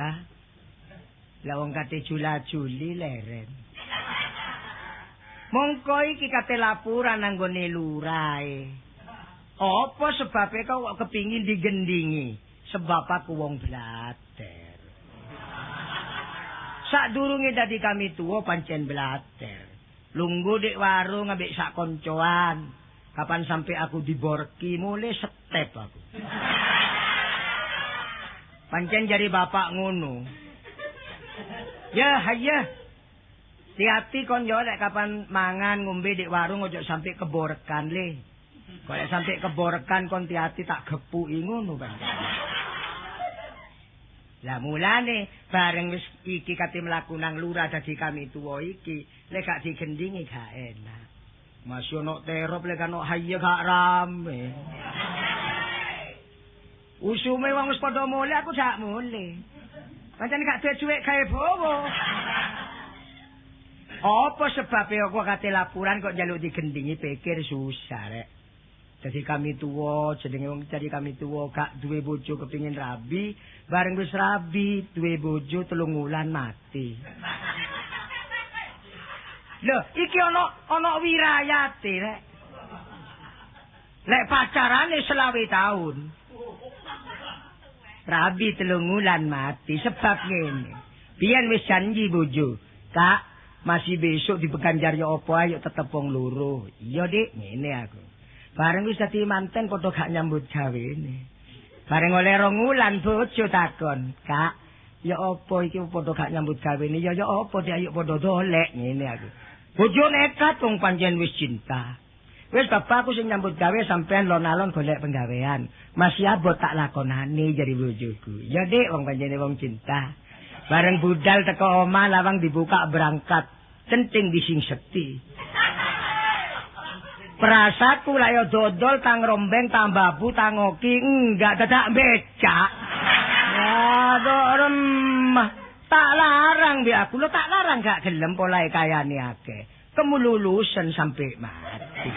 lah. Lah wong kate jula-juli leren. Mongko iki kate laporan nang gone lurahe. Apa sebabe kok kepingin digendingi? Sebab aku wong blater. Sadurunge dadi kami tuwa pancen blater. Lungguh dik warung ambek sak koncoan. Kapan sampai aku diborki mulai step aku. Pancen jari bapak ngono. Ya, hayah. Hati-hati kon yo lek kapan mangan ngombe dik warung ojo sampai keborekan le. Kok lek sampai keborekan kon hati-hati tak gepuki ngono pancen. Lah mulane bareng wis iki kate mlaku nang lurah dadi kami tuwa iki, lek gak digendingi gak enak. Masih ono terop lek ono hayya gak rame. Usume wong wis padha mule aku jak mule. Pancen gak duwe dhuwit gawe bowo. Apa sebabe aku kate laporan kok njaluk digendingi pikir susah rek. Jadi kami tuwa, jenenge wong jadi kami tuwa gak duwe bojo kepingin rabi, bareng wis rabi duwe bojo 3 wulan mati. Loh, iki ana wirayate rek. Lek pacarane 20 tahun. Rabi 3 wulan mati sebab ngene. Biyen wis janji bojo, Kak, masih besok dipeganjar ya apa ayo tetep wong loro. Iya, Dik, ngene aku. Bareng wis dadi manten padha gak nyambut gawene. Bareng oleh 2 wulan bojo takon, "Kak, ya apa iki padha gak nyambut gawene? Ya apa Dik ayo padha dolek." Ngene aku. Bojo nekat wong pancen wis cinta. Wis bapakku sing nyambut gawe sampean lon-alon golek penggawean. Masih abot tak lakonane jari bojoku. Ya Dik wong pancene wong cinta. Bareng budal teko omah lawang dibuka berangkat. Centing dising sekti. Perasaku lah yo dodol tang rombeng tambah bu tangoki enggak dadak becak. Aduh remah. Tak larang bi aku lo tak larang gak gelem polahe kayane akeh. Kemululusen sampai mati.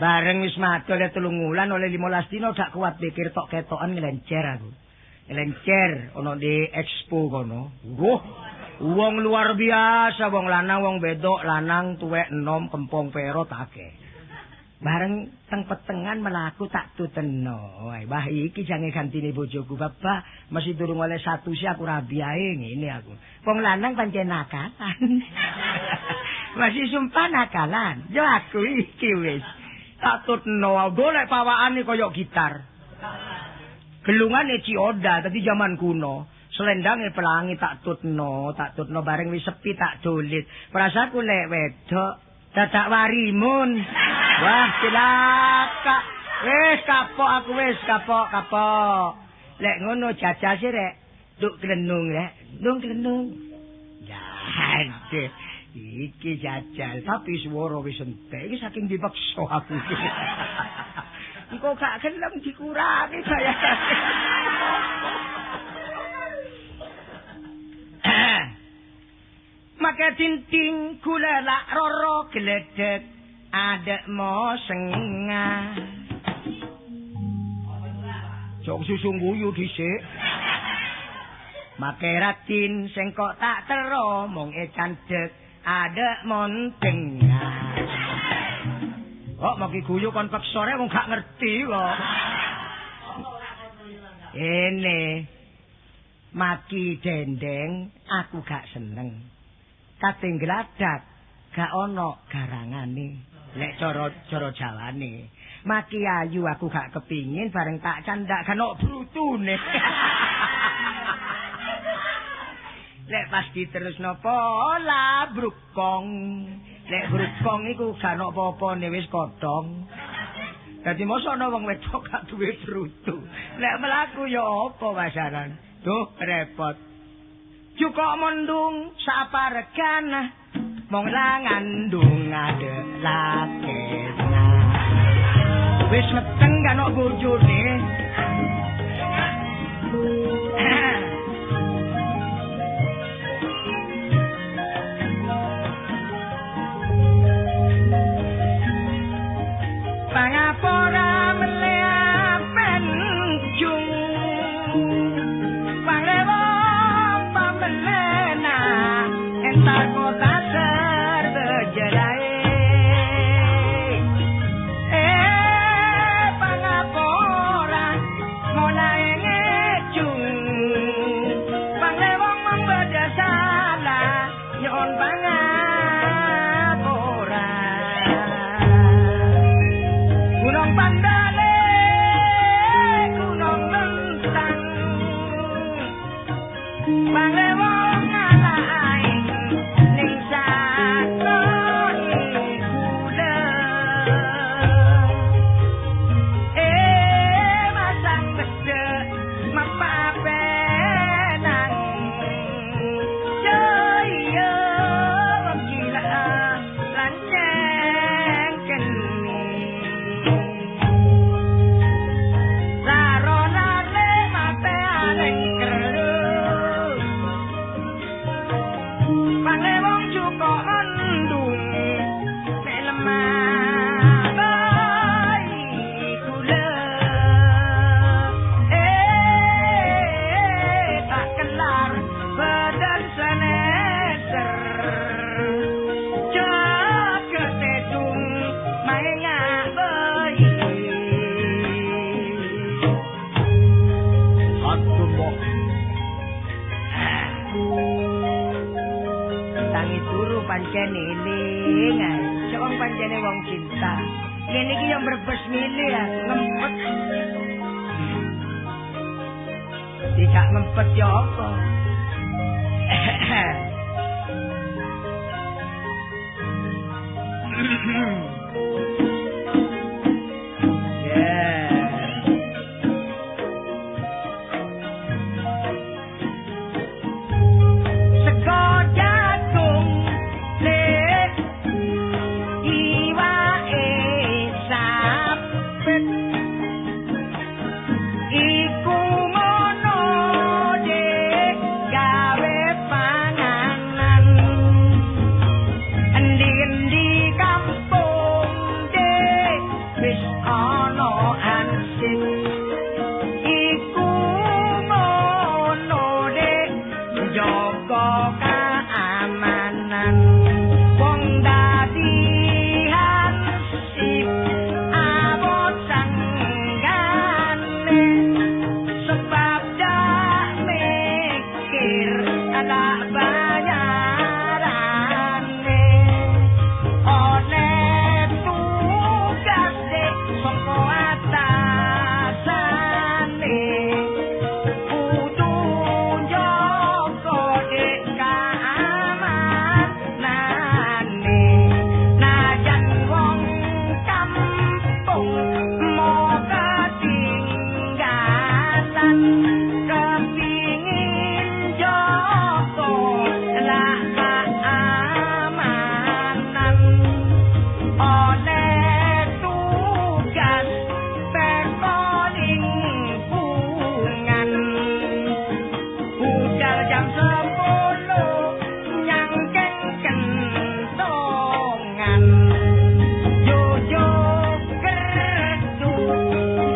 Bareng wis madol 3 wulan oleh 15 dino gak kuat pikir tok ketokan ngelencer aku. Ngelencer ono di expo kono. Wong luar biasa, wong lanang, wong bedok, lanang, tuwek, enom, kempong, perot, akeh. Bareng teng petengan melaku tak tuteno. Wah iki jange gantine bojoku, Bapak. Masih durung oleh 1 sih aku rabi ae ngene aku. Wong lanang pancen nakalan. Masih sumpah nakalan. Yo aku iki wis. Tak tuteno, golek pawakane kaya gitar. Gelungane Cioda dadi zaman kuno. Selendange pelangi tak tutno bareng wis sepi tak dolit. Perasaku lek wedok dadak warimun. Wah, celaka. Wis kapok aku wis kapok. Lek ngono jajase rek, nduk glenung rek, ndung glenung. Ya, aduh. Iki jajal tapi swara wis entek iki saking dipaksa aku. Engko gak gelem dikurangi bayarane. Maka tinting kula lak roro geledek adek mo sengah. Jok susu guyu dhisik. Make ratin sing kok tak tero mung candek adek montengah. Kok maki guyu kon peksore wong gak ngerti kok. Ini maki dendeng aku gak seneng. Kating gladak gak ono garangane. Lek cara Jawane. Maki ayu aku gak kepingin bareng tak candak gak ono brutune. Lek pasti terus nopo lah brukong. Lek brukong iku gak ono apa-apane wis kodhong. Dadi mosok ana wong wedok gak duwe brutu. Lek mlaku ya apa wasaran. Duh repot. Cukup mendung saparegan mong langandung ade lakena. Wis meteng gak ono bojone. Pangapora meleapen jung antar kota terbejadai. Pangaporan mulai ngecung, panglewong membeda salah nyon pangaporan. Gunung Pandale, gunung Lentang, panglewong ngalahin ning satoni kula. Masang beda mapapenang, jaya wong gila lan cengkeni. Saronane mate aling kerlu, panewong cuko mendung nek lemah bayi kula. Tak kelar badan seneser, jaga tedung maengak bayi. Aduh, tangi turu pancen eling ae. Wong pancene wong cinta. Ngene iki yang brebes milih ya, ngempet. Tidak ngempet ya apa? Sego jagung lek iwake sapet, iku ngono dek gawe panganan. Endi-endi kampung dek wis ana ansip, iku ngono dek jaga keamanan. Wong dadi hansip abot sanggane, sebab dak mikir anak bayarane. Oleh tugas dek sangka atasane, kudu njaga dek keamanane. Najan wong kampung mau ketinggalan, kepingin njaga lah keamanan. Oleh tugas teko lingkungan, budal jam 10 nyangkeng kentongan. Jojo gerdu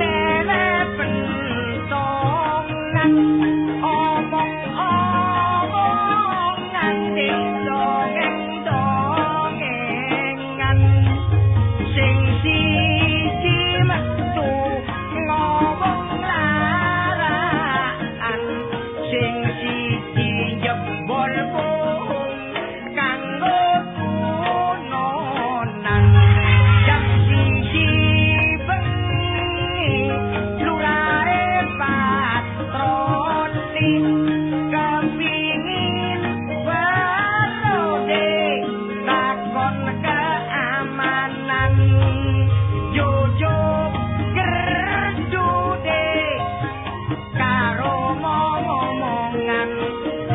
dele pentongan, omong-omongan ding dongeng-dongengan. Sing siji metu ngomong laraan, sing siji jebol bohong kanggo tunonan. Jam siji bengi lurahe patroli, kepingin barode lakon keamanan. Jojo gerdu dek karo ngomongan,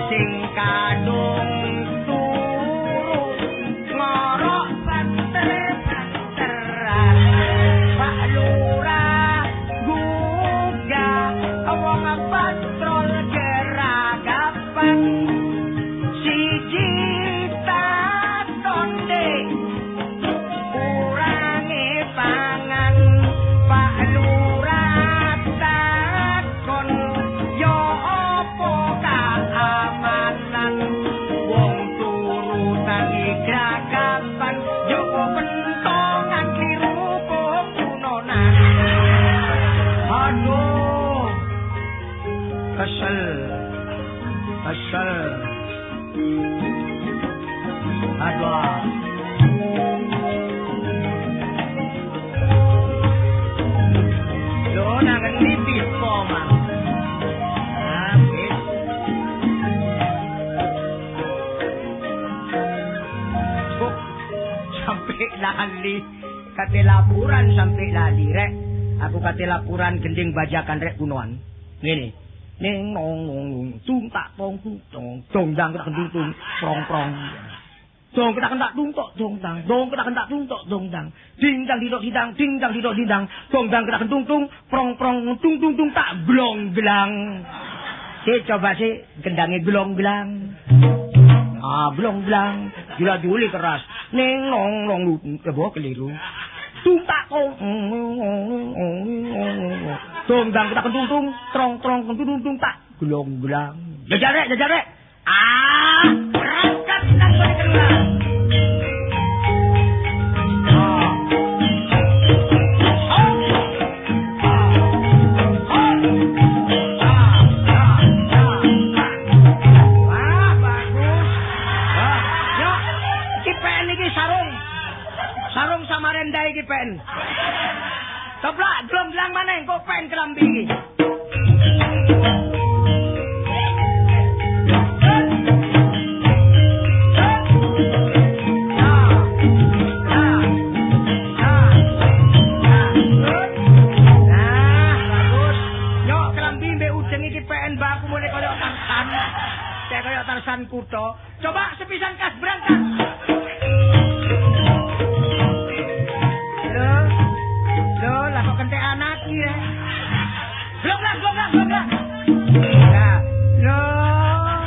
sing kadung turu ngorok banter-banteran. Pak Lurah gugah wong patrol ger Kesel. Aduh. Lo nangan nipis po, Mang. Habis. Cuk, sampai lali. Kate laporan sampai lali, rek. Aku kate laporan gending bajakan rek kunoan. Ngene. Ning nong nong tung tak tong tung dong dang tak tung tung prong prong. Dong kita kentak tung tok dong dang. Dong kita kentak tung tok dong dang. Ding dang didok didang, ding dang didok didang. Dong dang kita kentung tung prong prong tung tung tung tak glong glang. Coba sih gendangnya glong glang. Ah glong glang. Gila diuli keras. Ning nong nong kebo keliru. Tung tak kong. Dong dang kita kentung tung trong trong kentung tung tak glong glang. Jajar rek. Ah, berangkat nang keluar. Sarung Samarinda iki pen. Toplak glong-glang maneh kok pen kelambi iki. Tarsan kuto. Coba sepisan kas berangkat. Loh, lah kok kentek anak ya. Blok. Nah, loh,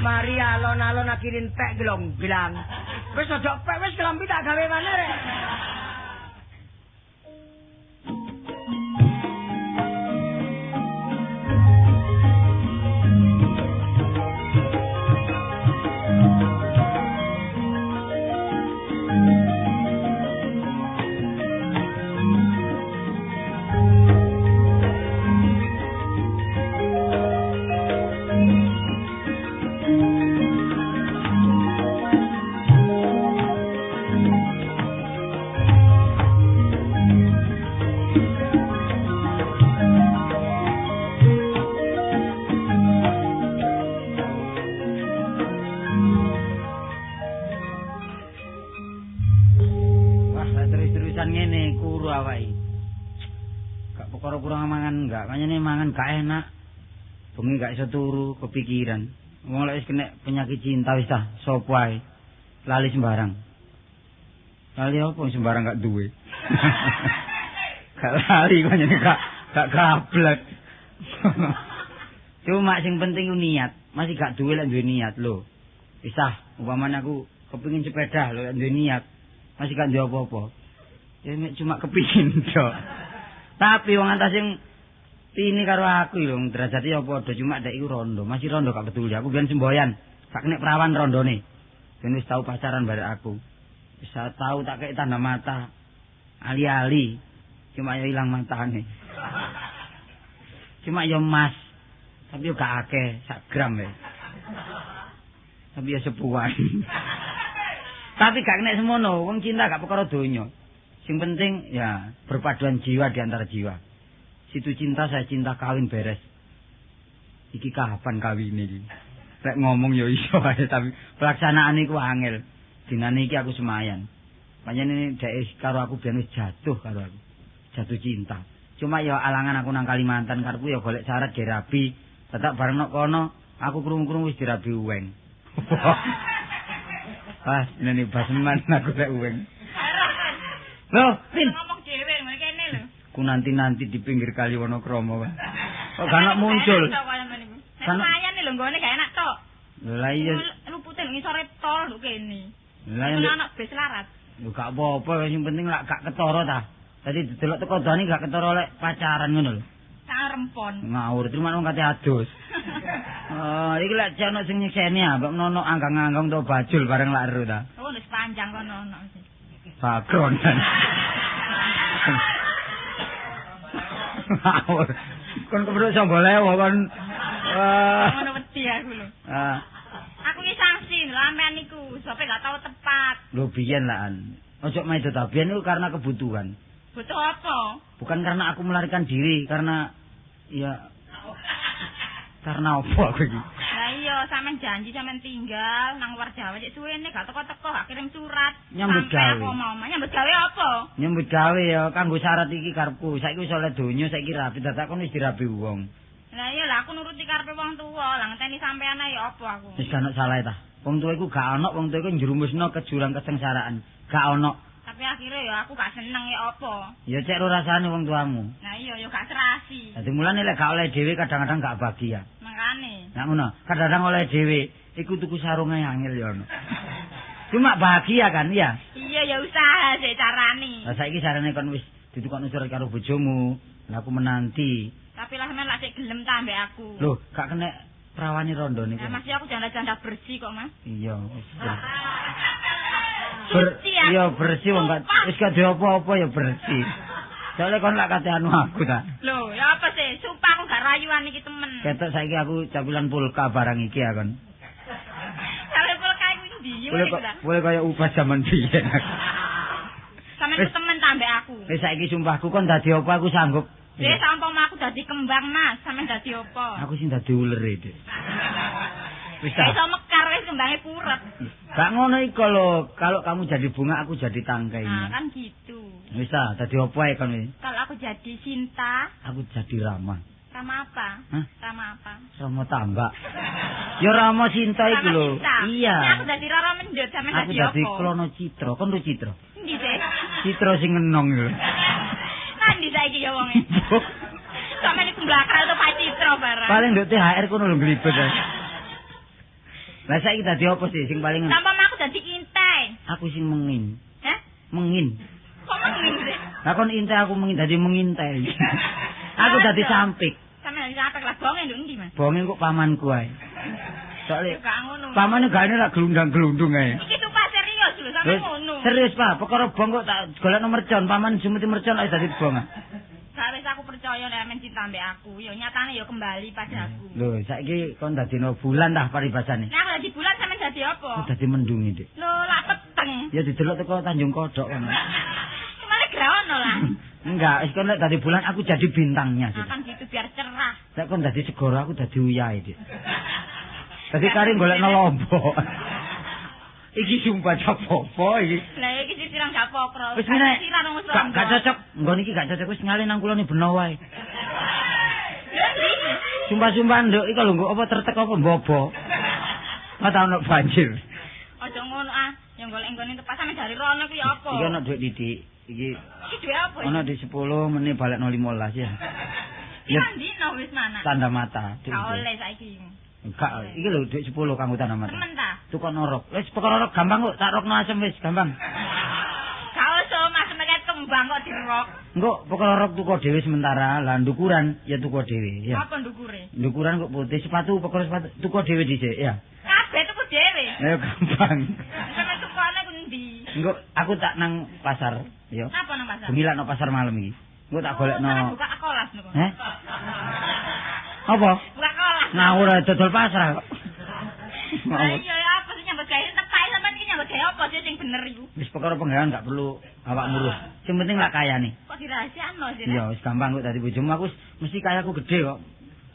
mari alon-alon akhirin pek gelong-gelang. Wis aja pek, wis kelambi tak gawe maneh rek. Gak enak. Bengi gak iso turu, kepikiran. Wong lek wis kena penyakit cinta wis ta, sapa ae. Lali sembarang. Lali apa sembarang gak duwe. Gak lali kok jenenge gak gablek. Cuma sing penting ku niat. Masih gak duwe lek duwe niat lho. Wis ah, umpamane aku kepengin sepeda lho lek duwe niat. Masih gak duwe apa-apa. Ya cuma kepingin tok. Tapi wong antas sing ini karo aku lho, derajate ya padha cuma ndek iku rondo, masih rondo gak peduli. Aku biyen semboyan, gak kena perawan rondone. Ben wis tau pacaran barek aku. Bisa tau tak kei tanda mata. Ali-ali, cuma ya ilang matane. Cuma ya emas. Tapi yo gak akeh, sak gram ya. Tapi ya sepuan. Tapi gak kena semono, wong cinta gak perkara donya. Sing penting ya berpaduan jiwa di antara jiwa. Situ cinta saya cinta kawin beres. Iki kapan kawin iki? Lek ngomong ya iso ae tapi pelaksanaan iku angel. Dinane iki aku semayan. Panjenengan dhek karo aku ben wis jatuh karo aku. Jatuh cinta. Cuma ya alangan aku nang Kalimantan karepku ya golek syarat ge rabi. Tetep bareng nok kono aku krungu-krungu wis dirabi uweng. Pas nene baseman aku lek uweng. Loh, Pin. Ngomong dhewe ngene kene lho. Ku nanti di pinggir kali Wonokromo. Kok gak enak muncul. Kan lumayan lho nggone gak enak tok. Lah iya. Lupute ngisore tol lho kene. Lah anak bis larat. Lho gak apa-apa sing penting lak gak ketara ta. Dadi delok teko dani gak ketara lek pacaran ngono lho. Sarempon. Ngawur terima wong kate adus. Oh, iki lek jane sing nyekseni ambek nono anggang-anggang to bajul bareng lak ero ta. Oh, wis panjang kono ono. Background. Kon kebro sambal lewo kon Ngono wedi aku lho. Ah. Aku iki sanksi lho sampean niku, sope gak tau tepat. Lho biyen lah. Ojo main biyen itu karena kebutuhan. Butuh apa? Bukan karena aku melarikan diri, karena ya karena apa aku iki? Lah iya, sampean janji sampean tinggal nang luar Jawa cek suwene gak teko-teko, gak kirim surat. Nyambut Sampai gawe. Aku mau nyambut gawe apa? Nyambut gawe ya kanggo syarat iki karepku. Saiki wis oleh donya, saiki rapi dadak kon wis dirabi wong. Lah iya lah aku nuruti karepe wong tuwa, lah ngenteni sampean ae ya apa aku. Wis gak ono salah ta. Wong tuwa iku gak ono, wong tuwa iku njerumusno ke jurang kesengsaraan. Gak ono. Tapi akhirnya ya aku gak seneng ya apa. Ya cek ro rasane wong tuamu. Nah iya ya gak serasi. Dadi mulane lek gak oleh dhewe kadang-kadang gak bahagia. Makane. Nah ngono, kadang-kadang oleh dhewe iku tuku sarunge angel ya ono. Cuma bahagia kan ya. Iya ya usaha sih carane. Lah saiki sarane kon wis ditukokno surat karo bojomu. Lah aku menanti. Tapi lah sampean lak sik gelem ta ambek aku. Loh, gak kena prawani rondo niku. Nah, masih aku janda-janda bersih kok, Mas. Iya, wis. Suci aku. Iya bersih wong gak wis gak apa-apa ya bersih. Soale kon lak kate anu aku ta. Loh, ya apa sih? Sumpah aku gak rayuan iki temen. Ketok saiki aku capilan pulka barang iki ya kon. Sampe pulka iku ndi? Boleh kaya ubah zaman biyen. Sampe temen ta ambek aku. Wis saiki sumpahku kon dadi apa aku sanggup. Dek sampung aku dadi kembang, Mas. Sampe dadi apa? Aku sing dadi uler Dik. Wis Iso mekar wis kembange purep. Gak ngono iku lho, kalau kamu jadi bunga aku jadi tangkai. Nah, kan gitu. Wis ta, dadi apa ae kon iki? Kalau aku jadi Sinta, Aku jadi Rama. Rama apa? Hah? Rama apa? Rama tambak. Ya Rama Cinta iku lho. Sinta. Iya. Nah, aku dadi Rara Mendut sampe Aku dadi apa? dadi Klono Citra. Kon lu Citra. Endi sih? Citra sing ngenong lho. Nanti saiki ya wonge. Sampe niku mblakal to Pak Citra barang. Paling nduk THR kono lho glibet. Lah saiki dadi apa sih sing paling Sampun aku dadi intai. aku sing mengin. Hah? Mengin. Kok mengin sih? Lah kon intai aku mengin dadi mengintai. Aku dadi sampik. Sampe dadi sampik lah bonge nduk endi, Mas? Bonge kok pamanku ae. Soale Gak ngono. pamane gane lak glundang-glundung ae. Iki sumpah serius lho sampe ngono. Serius, Pak. Perkara bong kok tak golekno mercon, paman jumuti mercon ae dadi bong. Gak wis aku percaya nek men cinta ambek aku, ya nyatane ya kembali padaku. Lho, saiki kon dadino bulan tah paribasane. Nek aku dadi bulan sampe dadi apa? Aku dadi mendungi, Dik. Lho, lak peteng. Ya didelok teko Tanjung Kodok kono. Kemana graono lah. Enggak, wis kon nek dadi bulan aku jadi bintangnya. Nah, kan gitu biar cerah. Nek kon dadi segara aku dadi uyahe, Dik. Dadi kari golekno lombok. Iki sumpah apa iki? Lah iki sirang gak pokro. Wis ngene. Sirang wis Gak cocok. Nggon iki gak cocok wis ngalih nang kulone beno wae. Sumpah-sumpah nduk iki lho nggo apa tertek apa mbobo. Ora ono banjir. Aja ngono ah, yang golek nggone tepas sampe dari rono ku ya apa? Iki ono dhuwit didik. Iki Iki duwe apa? ono di 10 menit balekno 15 ya. Iki kan dino wis mana? Tanda mata. Gak oleh saiki. Enggak, iki lho dhuwit 10 kanggo tanda mata. Temen ta? Tukon orok. Wis perkara orok gampang kok, tak rokno asem wis gampang. Gak usah mas nek kembang kok dirok. Engko perkara orok tuku dhewe sementara, lah ndukuran ya tuku dhewe ya. Apa ndukure? Ndukuran kok putih, sepatu perkara sepatu tuku dhewe dhisik ya. Kabeh tuku dhewe. Ayo gampang. Sampe tukane ku ndi? Engko aku tak nang pasar ya. Apa nang pasar? Gemilan nang pasar malam iki. Engko tak golekno. Sampe buka kelas niku. Heh? Apa? Buka kelas. Ngawur ae dodol pasar kok. Lah iya ya apa sih nyambut gawe tepai sampean iki nyambut gawe apa sih sing bener iku? Wis perkara penggawean gak perlu awak ngurus. Sing penting lak kayane. Kok dirahasiakno sih? Iya, wis gampang kok dadi bojomu aku mesti kayaku gede kok.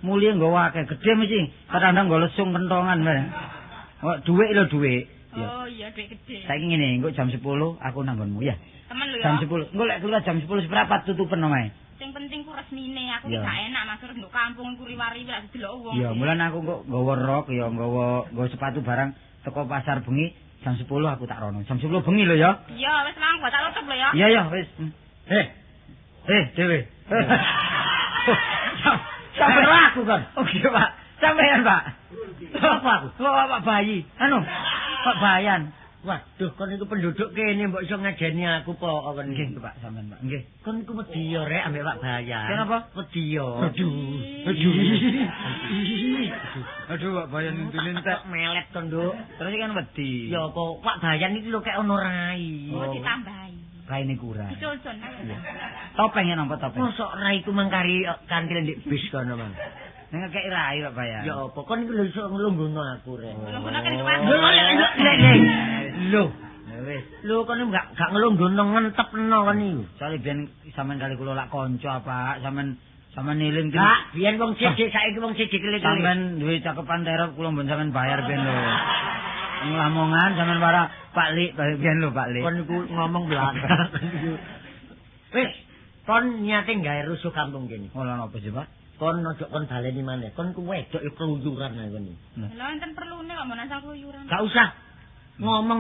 Mulia nggawa akeh gede mesti. Kadang-kadang nggo lesung kentongan bae. Kok dhuwit lho dhuwit. Oh iya dhuwit gede. Saiki ngene, engko jam 10 aku nanggonmu ya. Temen lho ya. Jam 10. Engko lek keluar jam 10 seprapat tutupen omahe. Sing penting ku resmine, aku Iya. gak enak masuk nduk kampung ku riwari lek delok wong. Iya, mulane aku kok nggawa rok ya, nggawa sepatu barang teko pasar bengi jam 10 aku tak rono. Jam 10 bengi lho ya. Iya, wis mangko tak tutup lho ya. Iya ya, wis. Dewe. Sampai aku kan. Oke, Pak. Sampean, Pak. Apa aku? Pak bayi. Anu, Pak Bayan. Waduh, kon iku penduduk kene mbok iso ngajeni aku po kon Nggih, Pak, sampean, Pak. Nggih. Kon iku wedi yo rek ambek Pak Bayan. Kenapa? Wedi yo. Aduh, Pak Bayan intine entek. Melet to, Nduk. Terus kan wedi. Ya apa Pak Bayan iki lho kek ono rai. Oh, ditambahi. Raine kurang. Diculsun ayo. Topengnya nampa topeng. Mosok rai ku mangkari kantil ndek bis kono, Mang. Ning ngekeki rai Pak Bayan. Ya apa kon iku lho iso nglungguhno aku rek. Nglungguhno kene kuwi. Lho. Wis. Lho kon gak nglungguhno ngentepno kon iki. Soale biyen sampean kali kula lak kanca Pak, sampean niling Kak, biyen wong sithik saiki wong sithik kele-kele. sampean duwe cakepan terop kula mbon sampean bayar biyen lho. Ning Lamongan sampean para Pak Lik biyen lho Pak Lik. Kon iku ngomong belakang. Wis, kon niate gawe rusuh kampung kene. Ora napa sih Pak? Kon ojo kon baleni maneh. Kon ku wedok ya keluyuran ae kon. Lha enten perlune kok mun asal keluyuran. Gak usah ngomong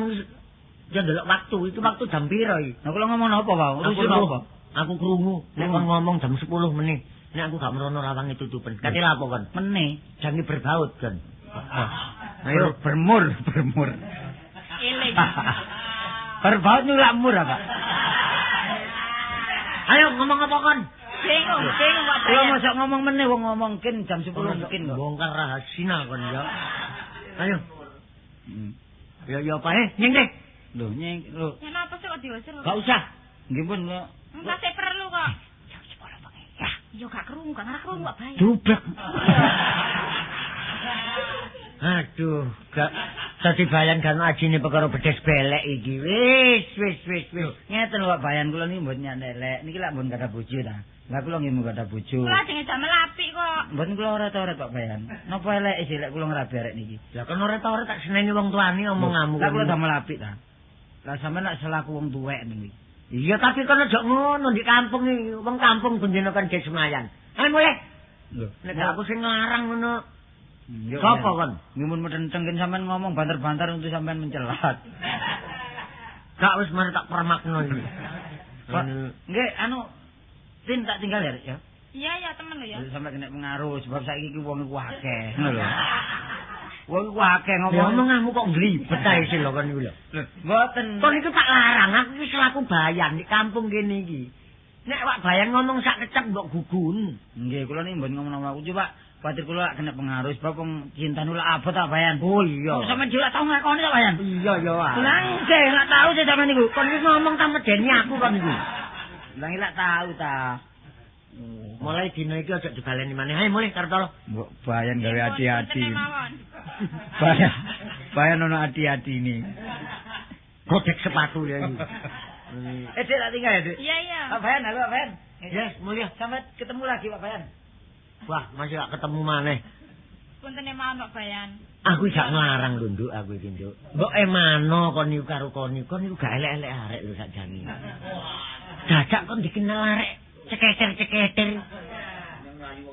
ya ndelok waktu, itu waktu jam piro iki? Nah kula ngomong apa Pak? Rusuh apa? Aku krungu nek kon ngomong jam 10 menit. Nek aku gak merono rawange tutupen. Kate lha apa kon? Meneh. Jange berbaut kon. Ayo bermur. Eling. Berbaut nyulak mur apa? Ayo ngomong apa kon? Bingung Pak Kula Bayan. mosok ngomong meneh wong ngomongkin jam 10 mungkin kok. Bongkar rahasia kon ya. Ayo. Hmm. Ya apa nyeng deh. Lho nyeng lho. Ya napa sih kok diusir? Gak usah. Nggih pun kok. Masih perlu kok. Jam 10 bengi. Ya, yo gak krungu, gak ngarep krungu Pak Bayan. Dublek. Aduh, gak dadi bayan kan ajine perkara bedes belek iki. Wis. Ngeten lho Pak Bayan kula niki mboten nyandelek. Niki lak mboten kada bojo ta. Lah kula nggih mboten kada bojo. Kula jenenge jam apik kok. Mboten kula ora-ora Pak Bayan. Napa eleke sih lek kula ngrabi arek niki? Lah kan ora tak seneni wong tuane omonganmu. Lah kula damel apik ta. Lah sampean nak selaku wong tuwek niki. Iya tapi kan aja ngono di kampung iki. Wong kampung bendina kan ge semayan. Ayo mulai. Lho, Nek aku sing nglarang ngono. Yo, Sapa kon? Ngimun medentengken sampean ngomong banter-banter untuk sampean mencelat. Gak wis mari tak permakno iki. Pak, nggih anu Tin tak tinggal ya, Rek, ya. Iya temen lho ya. Sampai kena pengaruh sebab saiki iki wong iku akeh, ngono lho. Wong iku akeh Ya ngomong. omonganmu kok nglibet ae sih lho kon iki lho. Lho, mboten. Kon iku tak larang, aku iki selaku bayan di kampung kene iki. Nek wak bayan ngomong sak kecep mbok gugun. Nggih, kula niki mboten ngomong aku coba kuwatir kula kena pengaruh sebab wong cinta nula abot ta Bayan. Oh iya. Kok sampean juga tau ngakoni ta Bayan? Iya ya. Lah nggih, lak tau sih sampean niku. Kon iki ngomong ta medeni aku kon iki. Lah lak tau ta. Mulai dino iki aja dibaleni maneh. Ayo mulai Kartolo. Mbok Bayan gawe hati-hati. Punten mawon. Bayan ono hati-hati ini. Godek sepatu ya iki. Dek tak tinggal ya, Dek. Iya. Pak Bayan, halo Pak Bayan. Yes, mulia. Sampai ketemu lagi Pak Bayan. Wah, masih gak ketemu maneh. Punten mawon Pak Bayan. Aku gak nglarang lho, Nduk, aku iki, Nduk. Mbok emano kon niku karo kon niku gak elek-elek arek lho sakjane. Dadak kon dikenal arek ceketer-ceketer.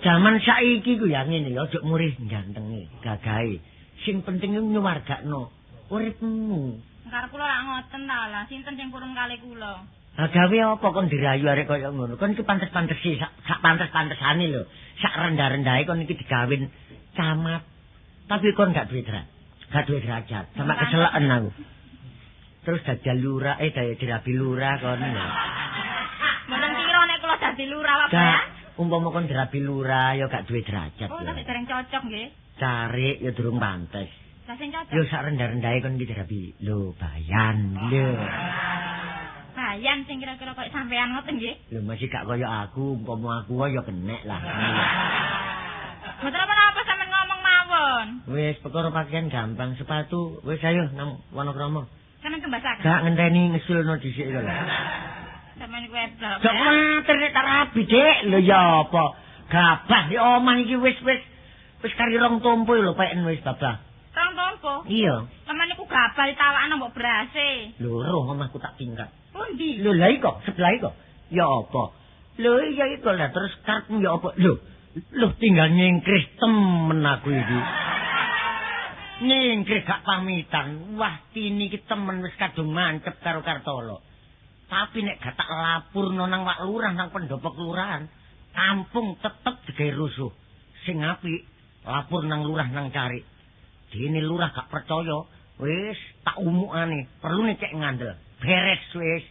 Zaman saiki ku ya ngene ya, aja murih gantenge, gagahe. Sing penting ku nyuwargakno uripmu. Karep kula lak ngoten ta lah, sinten sing purun kali kula. Lah gawe apa kon dirayu arek kaya ngono? Kon iki pantes-pantesi sak pantes-pantesane lho. Sak rendah-rendahe kon iki digawin camat. Tapi kon gak duwe derajat. Sama keselaken aku. Terus dadi lurah, dadi lurah kon. Mboten kira nek kula dadi lurah Pak Gak, Bayan. umpama kon dirabi lurah ya gak duwe derajat Oh, ya. tapi dereng cocok nggih. Carik ya durung pantes. Lah sing cocok. Yo sak rendah-rendahe kon iki dirabi lho bayan lho. Bayan sing kira-kira koyo sampean ngoten nggih. Lho masih gak kaya aku, umpama aku ya kenek lah. Mboten apa-apa sampean ngomong mawon. Wis perkara pakaian gampang, sepatu wis ayo nang Wonokromo. Sampeyan kembasaken. Gak ngenteni ngesulno dhisik lho. Sampeyan kuwi blok. Sok mater nek tak rabi, Dik. Lho ya apa? Gabah di omah iki wis kari rong tompo lho peken wis babah. Rong tompo. Iya. Sampeyan niku gabal tawakno mbok berase. Lho roh omahku tak tingkat. Pundi? Lho lha iko, sebelah iko. Ya apa? Lho iya iko lah terus karepmu ya apa? Lho tinggal nyingkris temen aku iki. Nyingkris gak pamitan. Wah, tini iki temen wis kadung mancep karo Kartolo. Tapi nek gak tak lapurno nang Wak Lurah nang pendopo kelurahan, kampung tetep digawe rusuh. Sing apik lapur nang lurah nang Cari. Dene lurah gak percaya, wis tak umukane, perlu cek ngandel. Beres wis.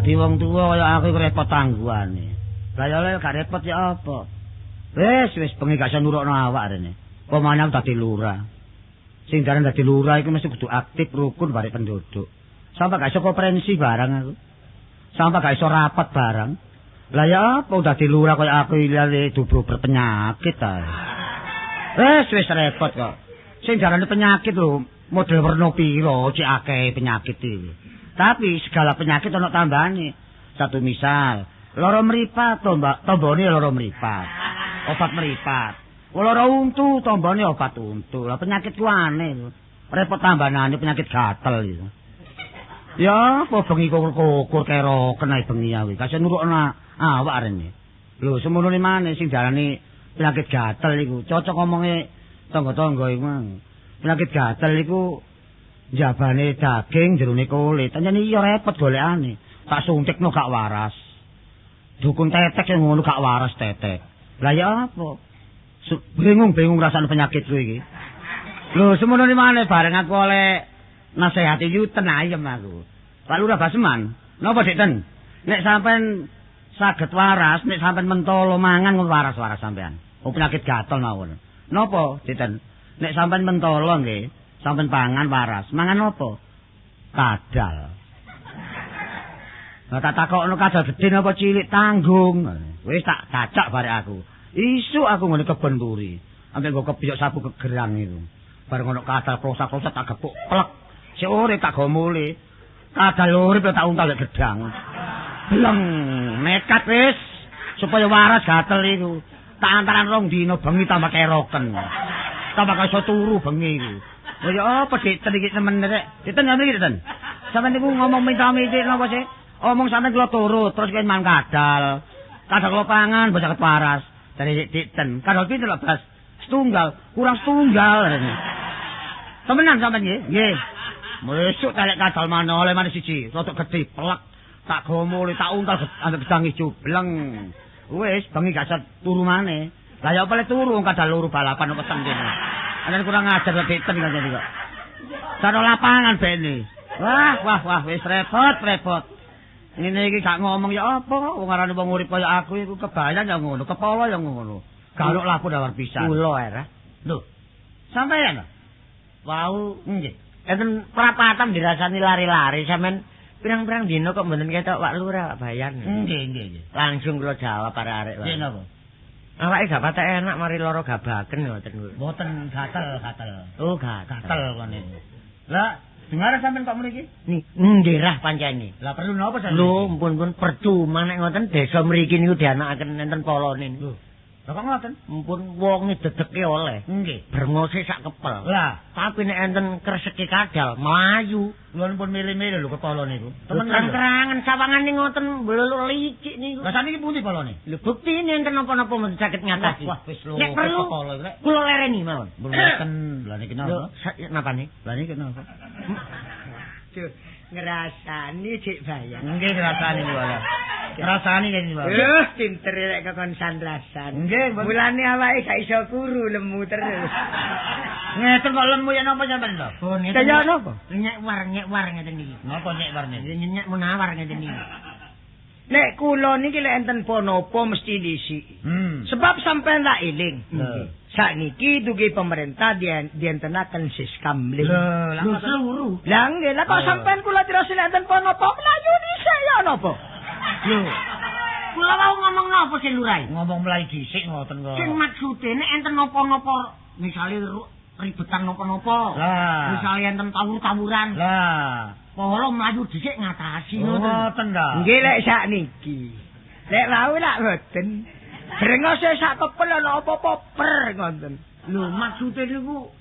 dadi wong tuwa kaya aku repot tangguhane. Lah ya oleh gak repot ya apa? Wis bengi gak iso nurukno awak rene. Pemane aku dadi lurah. Sing jaran dadi lurah iku mesti kudu aktif rukun bareng penduduk. Sampai gak iso konferensi barang aku. Sampai gak iso rapat barang. Lah ya apa dadi lurah kaya aku iki dubro berpenyakit ta. Wis repot kok. Sing jarane penyakit lho, model werna pira cek akeh penyakit iki. Tapi segala penyakit ana tambane. Satu misal, lara mripat tombone lara mripat. Obat mripat. Lara untu tombone obat untu. Lah penyakit ku aneh. Repot tambanane penyakit gatel iki. Ya, apa bengi kukur kero kena bengi ae. Kasih nurukna awak rene. Lho, semono maneh sing darani penyakit gatel iku. Cocok omonge tangga-tangga iku. Penyakit gatel iku jabane daging jerone kulit. Anjane iya repot golekane. Tak suntikno gak waras. Dukun tetek yang ngono gak waras tetek. Lah ya apa? Bingung rasane penyakit kuwi iki. Lho, semono maneh bareng aku oleh nasihat iki ten ayem aku. Pak Lurah Baseman, napa Dik Ten? Nek sampean saged waras, nek sampean mentolo mangan waras-waras sampean. Oh penyakit gatel mawon. Napa Dik Ten? Nek sampean mentolo nggih, sampean pangan waras. Mangan napa? Kadal. Lah tak takokno kadal gedhe napa cilik tanggung. Wis tak cacak barek aku. Isuk aku ngene kebon turi. Ambek nggo kepiyok sapu kegerang itu. Bareng ono kadal klosak-klosak tak gepuk plek. Si urip tak go mule. Kadal urip tak untal lek gedang. Bleng, nekat wis supaya waras gatel iku. Tak antaran rong dina bengi tambah keroken. Tambah iso turu bengi iku. Oh ya apa Dik Ten iki temen rek. Dik Ten ngene iki Dik Ten. Sampeyan niku ngomong minta-minti napa sih? Omong sampeyan kula turut terus kene man kadal. Kadal kula pangan bocah ket waras. Dari Dik Ten. Kadal pinten lho Bas? Setunggal, kurang setunggal. Temenan sampeyan nggih? Nggih. Mesuk telek kadal maneh oleh maneh siji, rodok gedhe plek. Tak gomole, tak untal ambek gedang ijo bleng. Wis bengi gak iso turu maneh. Lah ya apa le turu kadal loro balapan kok pesen kene. Ana kurang ajar Dik Ten kan jadi kok. Sano lapangan bene. Wah, wis repot. Ngene iki gak ngomong ya apa, wong arane wong urip kaya aku iku kebayan ya ngono, kepala ya ngono. Galuk laku dawar pisan. Kula era. Lho. Sampeyan. Wau, nggih. Enten prapatan dirasani lari-lari sampean pirang-pirang dina kok mboten ketok Pak Lurah Pak Bayan. Nggih. Langsung kula jawab arek-arek. Nggih napa? Awake gak patek enak mari lara gabaken ngoten niku. Mboten gatel. Oh, gatel kene. Lah, dengar sampean kok mriki? Nggih rah pancene. Lah perlu napa sampean? Lho, mpun percuma nek ngoten desa mriki niku dianakaken enten polone niku. Lah kok ngoten? Mumpun wonge dedeke oleh. Nggih. Brengose sak kepel. Lah, tapi nek enten kreseke kadal mlayu. Lha pun milih-milih lho kepala niku. Terang-terangan sawangane ngoten bleluk licik niku. Lah saniki pundi polone? Lho buktine enten napa-napa mboten saged ngatasi. Wah, wis lho kepala rek. Kula lereni mawon. Mboten. Lah niki napa? Napane? Lah niki napa? Duh, ngrasani Dik Bayan. Nggih ngrasani kula. Rasane kene wae. Pinter rek kekon sandrasan. Nggih, mulane awake gak iso kuru lemu terus. Ngeten kok lemu ya napa sampean to? Oh, ngeten. Kaya napa? Nyek war ngeten iki. Napa nyek war ngeten? Nyek munawar ngeten iki. Nek kula niki lek enten ponopo mesti disiki. Sebab sampean tak eling. Sakniki dugi pemerintah dientenaken siskamling. Lho, seluruh. Lah nggih, lah kok sampean kula dirasi nek enten ponopo mlayu dhisik ya napa? Lho. Kula mau ngomong napa sih Lurah? Ngomong mlayu dhisik ngoten kok. Sing maksude nek enten napa-napa misale ribetan napa-napa. Lah, misale enten tawur-tawuran. Lah, polo mlayu dhisik ngatasi ngoten. Ngoten ta. Nggih lek sakniki. Lek wau lak mboten. Brengose sak kepel ana apa-apa per ngoten. Lho, maksude niku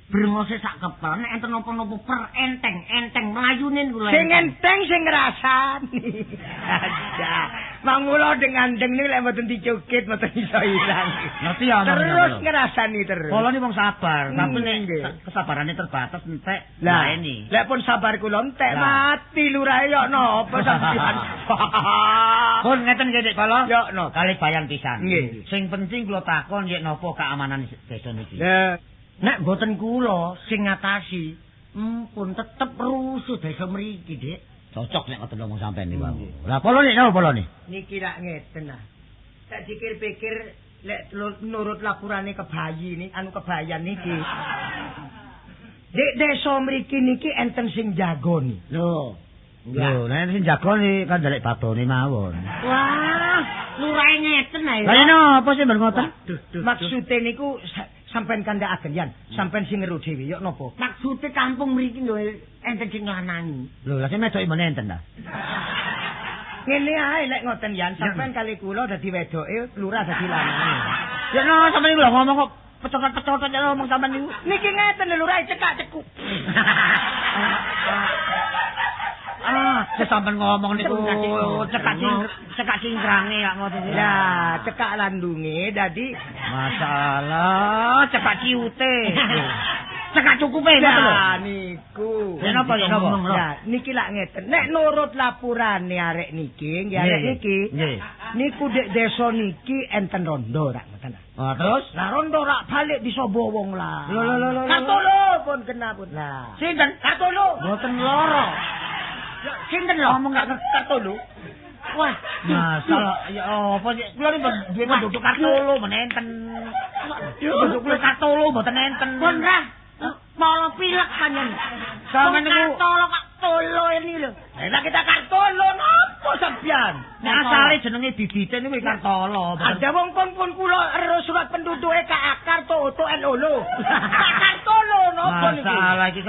brengose sak kepel nek enten napa-napa per enteng mlayune kula. Sing enteng sing ngrasani. Aja. Mangulo dengan niku lek mboten dicukit mboten iso ilang. Ngerti ya terus ngrasani terus. Kula ni wong sabar, tapi nek kesabarane terbatas entek laeni. Lek pun sabar kula entek mati Lurah yo napa sampeyan. Pun ngeten nggih Dik kala. Yo no kali bayan pisan. Sing penting kula takon yen napa keamanan desa niki. Nek mboten kula sing ngatasi, pun tetep rusuh desa mriki, Dik. Cocok nek ngoten ngomong sampean niku. Lah polone napa polone? Niki rak ngeten nah. Tak dikir-pikir lek nurut lapurane kebayi kebayan niki. Dek desa mriki niki enten sing jagoni. Lho. Lho, nek sing jagoni kan ndelek batone mawon. Wah, lurahe ngeten ae. Lah napa sih ben ngoten? Maksude niku sampean kandhakaken yan, sampean sing ngeru dhewe yo napa? Maksude kampung mriki lho enten sing lanangi. Lho, lah sing medoki men enten ta? Ngene ae lek ngoten yan, sampean kali kula dadi wedoke, lurah dadi lanang. Ya no, sampeyan lho ngomong kok pecot-pecot ngomong sampean niku. Niki ngeten lho lurah cekak-cekuk. Sampeyan ngomong niku cekak cingkrange kok ngoten. Lah, cekak landunge dadi masalah cekak ciute. Cekak cukupe ngoten lho. Lah niku. Ya napa ya napa? Ya, niki lak ngeten. Nek nurut lapurane arek niki, nggih arek niki. Nggih. Niku dek desa niki enten rondo rak ngoten. Terus? Lah rondo rak balik disobo wong lah. Lho. Kartolo pun kena pun. Lah. Sinten? Kartolo. Mboten loro. Sinten lho ngomong gak Kartolo. Wah, masalah ya apa sih? Kula niku duwe penduduk Kartolo menenten. Penduduk kula Kartolo mboten enten. Pun ra. Polo pilek panjen. Sampeyan niku Kartolo ini lho. lah kita Kartolo napa sampean? Asale jenenge bibite niku Kartolo. Ada wong pun kula ero surat penduduke ka Kartoto Lolo. Kartolo napa niku? Masalah iki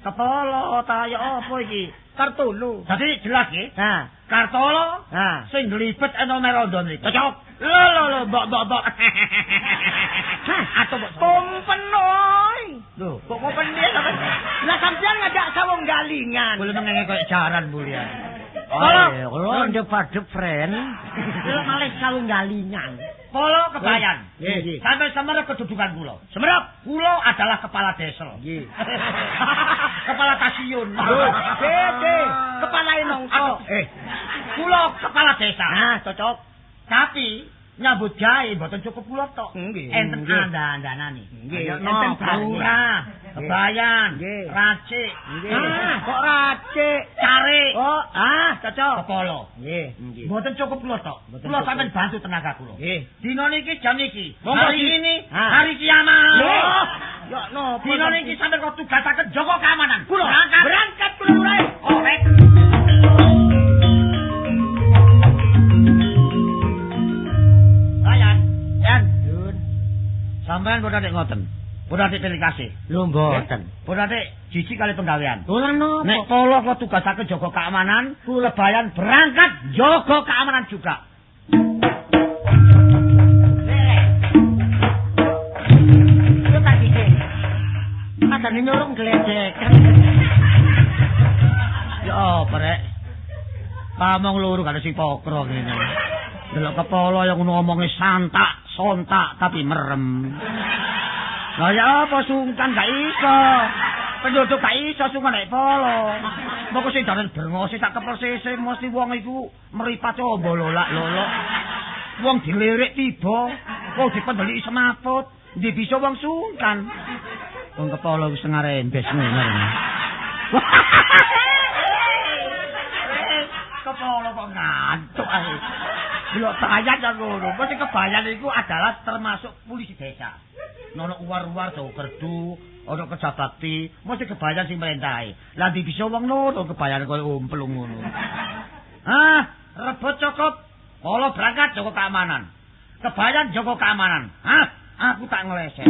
kepolo ta ya apa iki? Kartolo. Dadi jelas nggih. Nah, Kartolo nah. sing glibet ana merondo mriki. Cocok. Lho, mbok. Atau kompen oi. Lho, kok kompen dia sampe? Lah sampean ngajak sawung galingan. Boleh mengenge koyo jaran bulian. Kalau ndep-ndep friend, Lho malih sawung galingan. polo kebayan. Nggih. Sampai semerep kedudukan kula. Semerep kula adalah kepala desa. Nggih. Kepala stasiun. Dede, kepala nongko. Kula kepala desa. Nah, cocok. Tapi nyambut gawe mboten cukup kula tok. Enten andan-andanane. Nggih. Enten lurah, kebayan, racik. Kok racik, carik. Oh, cocok. Kepala. Nggih. Mboten cukup kula tok. Kula sampeyan bantu tenaga kula. Nggih. Dina niki jam iki. Monggo Hari di- ini Ah. hari kiamat. Loh. Ya no, dina niki sampeyan kok tugasaken jaga keamanan. Kula berangkat kula lurah. Oh, baik. Yan. Sampeyan boten nek ngoten. Boten nek pilih kasih. Lho mboten. Boten nek jiji kali penggawean. Ora napa. Nek polo kok tugasaken jaga keamanan, lebayan berangkat jaga keamanan juga. Yo tadi sih. Padane nyurung gledek. Ya apa rek? Pamong loro kan sing pokro ngene. Delok kepala yang ngono ngomongnya santak, sontak tapi merem. Lah ya apa sungkan gak iso. Penduduk gak iso sungkan nek polo. Moko sing dalan brengose sak kepersese mesti wong iku mripat coba lolak. Wong dilirik tiba, kok dipendeli semaput, ndi bisa wong sungkan. Wong kepala wis ngarembes ngono. Kepala kok ngantuk ae. Delok bayan ya ngono. Mesti kebayan iku adalah termasuk polisi desa. Nono uwar-uwar Jawa Kerdu, ono kerja bakti, mesti kebayan sing merintahi. Lah ndi bisa wong ngono kebayan koyo umpel ngono. Rebut cukup. Kala berangkat jaga keamanan. Kebayan jaga keamanan. Aku tak ngeleset.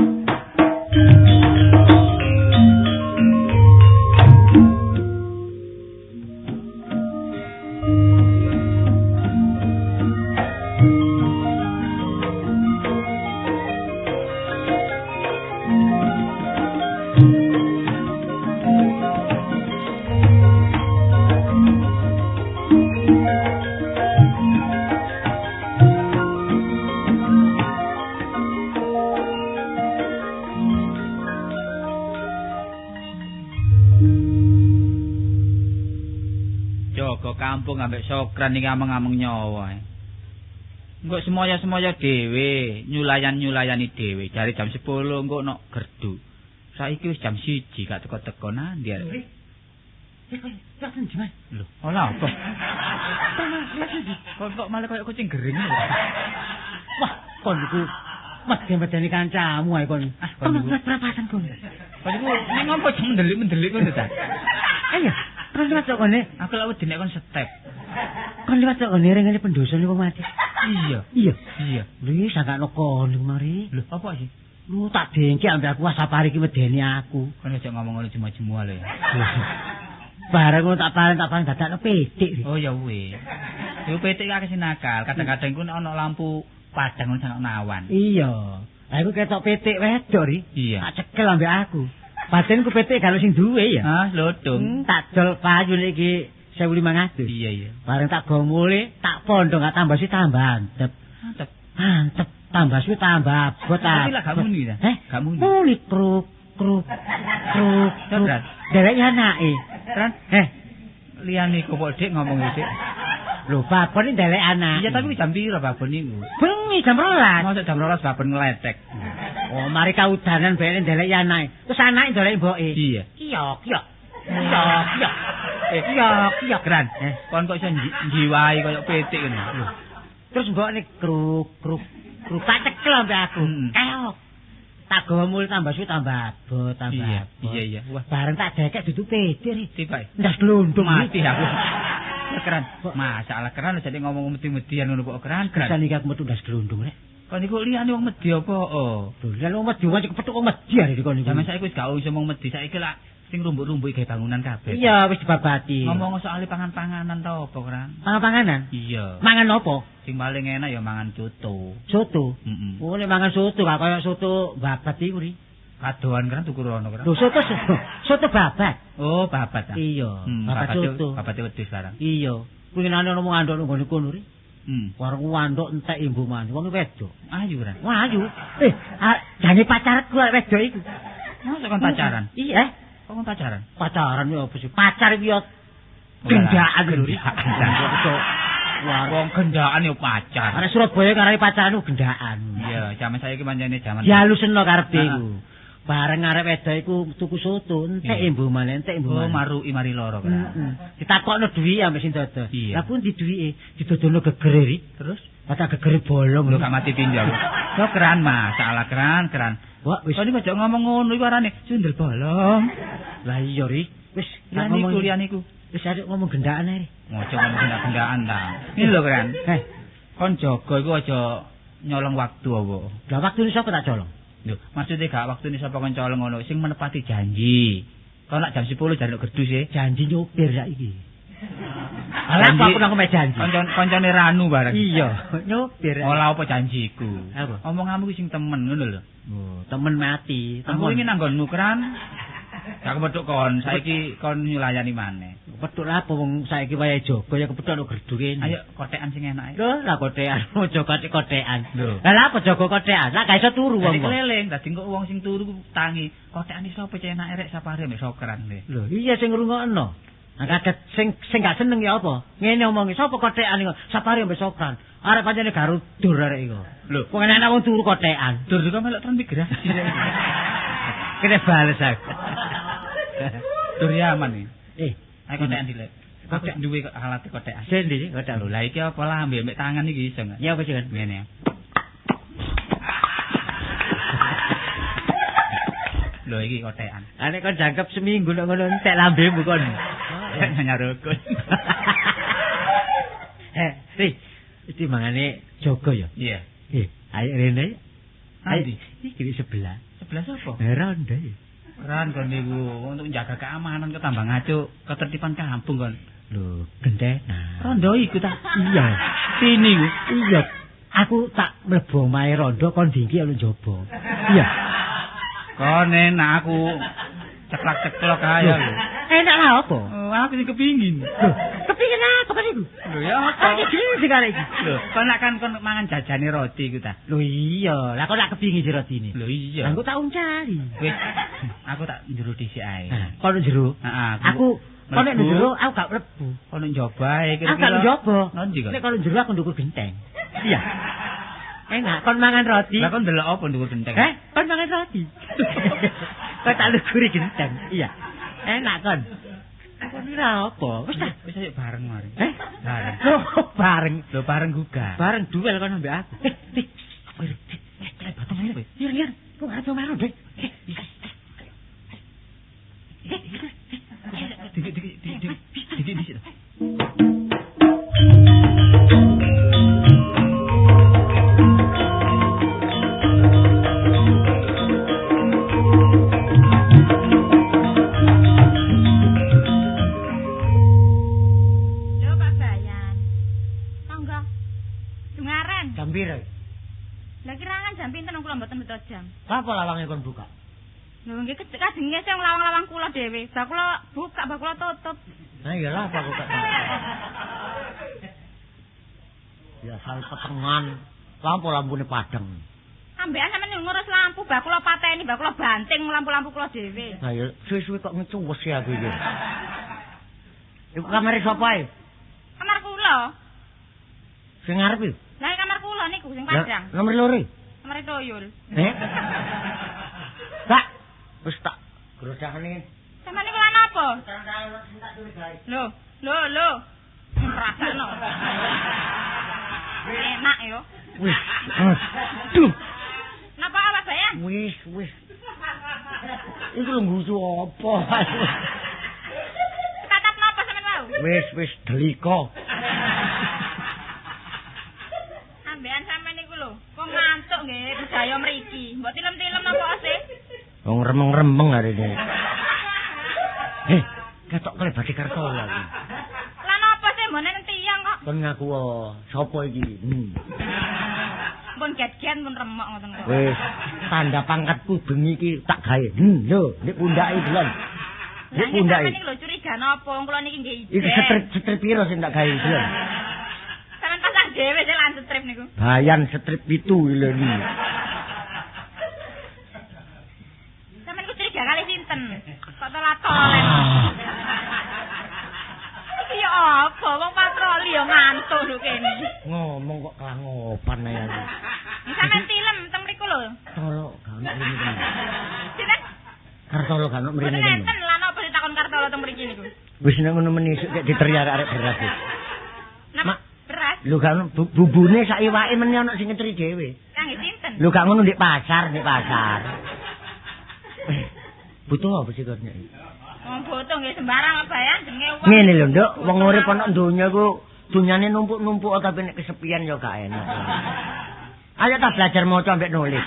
Jaga kampung ambek sokran iki ameng-ameng nyawa. Engko semoyo-semoyo dhewe, nyulayan-nyulayani dhewe. Dari jam 10 engko nok gerdu. Saiki wis jam 1 gak teko-teko nandi arek. Tak sendi, Mas. Lho, ora apa? Kok malah koyo kucing gering lho. Wah, kon iku medeni kancamu ae kon. Kon wis perapatan kon. Kon iku ning ngopo mendelik-mendelik ngono ta? Ayo, terus liwat kok kene. Aku lak wedi nek kon step. Kon liwat kok kene rene pendosa niku mati. Iya. Iya. Lho iki sakakno kon niku mari. Lho, apa sih? Lu tak dengki ambek aku Sapari iki medeni aku. Kon aja ngomong ngono cuma-cuma lho ya. Bareng ngono tak paling dadakno pitik. Oh ya wis. Yo pitik akeh sinakal. Kadang-kadang ku nek ana lampu padang ngono sanok nawan. Iya. Lah iku ketok pitik wedok ri. Iya. Tak cekel ambek aku. Batin ku pitik kalau sing duwe ya. Hah, lodong. Tak jol payu iki 1.500. Iya. Bareng tak go mule, tak pondok gak tambah sih tambah antep. Antep. Tambah sih tambah abot. Tapi lah gak muni ta? Gak muni. Muni kruk. Berat. Derek anake. Kan? Liyane kok Dik ngomong Dik. Lho, babon iki ndelek anak. Iya, tapi jam piro babon niku? Bengi jam 12. Mosok jam 12 babon ngletek. Oh, mari kaudanan bae ndelek anake. Terus anake ndelek mboke. Iya. Kiyok. Kiyok kran. Kon kok iso njiwahi koyo pitik ngono. Terus mbokne kruk. Tak cekel ambek aku. Keok. Tak gawa mul tambah suwi tambah abot, tambah abot. Iya. Wah, bareng tak dekek dudu pitik ri. tiba. Ndas glundung Mati aku. Keran. Masalah keran jadi ngomong medi-median ngono kok keran. Kesan iki aku metu ndas glundung rek. Kon niku liyane wong medi apa? Oh. Dolan wong medi wae kepethuk wong medi arek kon niku. Zaman saiki wis gak iso ngomong medi, saiki lak sing rumbuk-rumbuk gawe bangunan kabeh. Iya, wis dibabati. Ngomong soal pangan-panganan ta apa, Kran? Panganan? Iya. Mangan apa? Sing paling enak ya mangan soto. Soto. Heeh. Oh, nek mangan soto gak kaya soto babat iku ri. Kadoan kan tuku rono, Kran. Lho, soto babat. Oh, babat ta. Iya, babat soto. Babate wedhus barang. Iya. Kuwinane ngomong andok nang kono ri. Warung wandok entek imbu man. Wong wedok. Ayu, Kran. Wah, ayu. Jane pacarku wedok iku. Masa kon pacaran? Iya. Kok kon pacaran? Pacaran yo apa sih? Pacar iki yo gendaan lho. Wong gendaan yo pacar. Arek Surabaya karane pacaran ku gendaan. Iya, jaman saiki pancene jaman. Ya luseno karepe iku. Bareng arek wedok iku tuku soto, entek imbu man, entek imbu Oh, man. maruki mari loro, Kran. Ditakokno dhuwit ambek sing dodo. Iya. Lah pun di dhuwite didodono gegere ri. Terus Kata gegere bolong lho gak mati tinjau. Yo keran masalah keran. Wah, wis Kok aja ngomong ngono iku arane sundel bolong. lah iya ri. Wis Liyan iku. Wis arek ngomong gendaan ae ri. Ngojo ngomong gendaan ta. Iki lho, Kran. Kon jaga iku aja nyolong waktu apa. Lah waktune sapa tak colong? Lho, maksudnya gak waktune sapa kon colong ngono, sing menepati janji. Kok nak jam 10 jaluk gedus e. Janji nyopir sak iki. Alah aku nang mek janji. Kancane Ranu bareng. Iya, nyopir. Ola apa janjiku? Apa? Omonganmu ki sing temen ngono lho. Oh, temen mati. Aku iki nanggonmu Kran. Gak kepethuk kon, saiki kon nyulayani maneh. Kepethuk lah apa wong saiki wayahe jaga ya kepethuk no gerdu kene. Ayo kotekan sing enak. Lho, lah kotekan, ojo kotekan. Lho. Lah apa jaga kotekan? Lah gak iso turu wong. Keliling, dadi kok wong sing turu ku tangi. Kotekan iso apa enak erek Sapari mek Sokran le. Lho, iya sing ngrungokno. Nah, kaget sing gak seneng ya apa? Ngene omongi, sapa kotekan iku? Sapari mbek Sokran. Arek pancene garudur arek iku. Lho, Wong enak wong turu kotekan. dur kok melok transmigrasi. Kene bales aku. Dur Yaman iki. Aku Kotekan dilek. Kotek duwe alat kotekan. Sendi kotek Lho, lah iki apa lah ambek tangan iki iso enggak? Ya apa sih kan? Ngene ya. Lho iki kotekan. Nek kon jangkep seminggu nek ngono entek lambemu kon. Nyarukun. Ri, iki mangane jaga ya. Iya. Ayo rene. Nanti iki di sebelah. sebelah sapa? Ronda ya. Ran kon niku untuk menjaga keamanan kok tambah ngaco ketertiban kampung kon. Lho, gendena. Rondo iku ta? Iya. Sini ku. Iya. Aku tak mlebu omahe rondo kon dingki lu njaba. Iya. Kon enak aku ceklak-ceklok ae lho. Enak lah apa? Oh, aku sing kepingin. Lho, kepingin apa kan iku? Lho ya Aku iki sekarang iki. Lho, kon nak kan kon mangan jajane roti iku ta. Lho iya, lah kok nak kepingin jero rotine. Lho iya. Aku tak uncari. Wis, aku tak njero dhisik ae. Kon njero. Heeh, Aku kon nek njero aku gak mlebu. Kon njaba ae Aku gak njaba. Nanti kok. Nek kon njero aku ndukur genteng. Iya. Enak, kon mangan roti. Lah kon ndelok apa ndukur genteng? Kon mangan roti. Kok tak lukuri genteng. Iya. Enak kon. Kon ora apa? Wis ayo bareng mari. Bareng. Bareng. Bareng. Lho bareng gugah. Bareng duel kon ambek aku. Batu ngene. Liar. Kok ora tau marah, Dek. Dikit. Lho Pak Bayan. Tangga. Dungaren. Jam piro? Lah kirangan jam pinten kula mboten beto jam. Apa lawange kon buka? Lho nggih kajenge sing lawang-lawang kula dhewe. Bah kula buka, bah kula tutup. Nah iyalah apa buka. Ya sal petengan. Lampu-lampune padang. Ambekan sampeyan ngurus lampu, bah kula pateni, bah kula banting lampu-lampu kula dhewe. Nah ya suwe-suwe kok ngecuwes ya aku iki. Iku kamare sapa ae? Kamar kula. Sing ngarep iki? Lah kamar kula niku sing padang. Nomor loro. Kamar toyul. Tak. Wis tak grosakne. Sampeyan niku lan apa? Lho. Ngrasakno. Enak yo. Wis. Aduh. Napa Pak Bayan? Wis. Iku lho ngusu apa? Tatap napa sampeyan wau? Wis deliko. Ambekan sampeyan niku lho, kok ngantuk nggih budaya mriki. Mbok tilem-tilem napa sih? Wong remeng-remeng arene. Ketok kelebate Kartola iki. Lah napa sih mbone tiyang kok? Kon ngaku sapa iki? Pun get-get pun remuk ngoten kok. Wis, tanda pangkatku bengi iki tak gawe. Lho, nek pundake delon. Nek pundake. Sampeyan iki lho curiga napa? Wong kula niki nggih ijen. Iki strip piro sing tak gawe delon? Sampeyan pasang dhewe sing lan strip niku. Bayan strip 7 lho iki. Sampeyan ku curiga kali sinten? Kok telat-tole. Iki ya apa? Wong patroli ya ngantuk lho kene. Ngomong kok kelangopan ae aku. Sampeyan tilem teng mriku lho. Tolo gak ono mrene. Sinten? Kartolo gak ono mrene. Enten lan apa ditakon Kartolo teng mriki niku? Wis nek ngono menisuk kek diteriak arek beras. Nama beras. Lho gak ono bubune sak iwake meneh ono sing ngetri dhewe. Kangge sinten? Lho gak ngono ndek pasar. Butuh apa sih kok nek? Wong foto nggih sembarang apa ya jenenge wong. Ngene lho, Nduk, wong urip ana donya ku dunyane numpuk-numpuk tapi nek kesepian ya gak enak. Ayo ta belajar maca ambek nulis.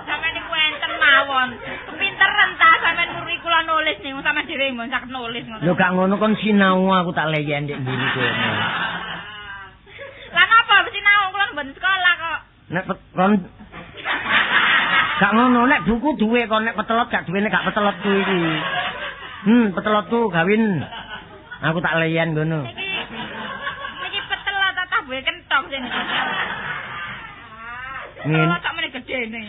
Sampeyan niku enten mawon. Kepinteran ta sampeyan muri kula nulis niku sampeyan dhewe mun sak nulis ngoten. Lho gak ngono kon sinau aku tak leyen ndek mburi kene. Lah napa sinau kula mboten sekolah kok. Nek kon gak ngono nek buku duwe kon nek petelot gak duwene gak petelot ku iki. Petelotku gawin. Aku tak leyen ngono. Niki petelot tatah duwe kenthong sing. Ngene. Sak meneh gedene.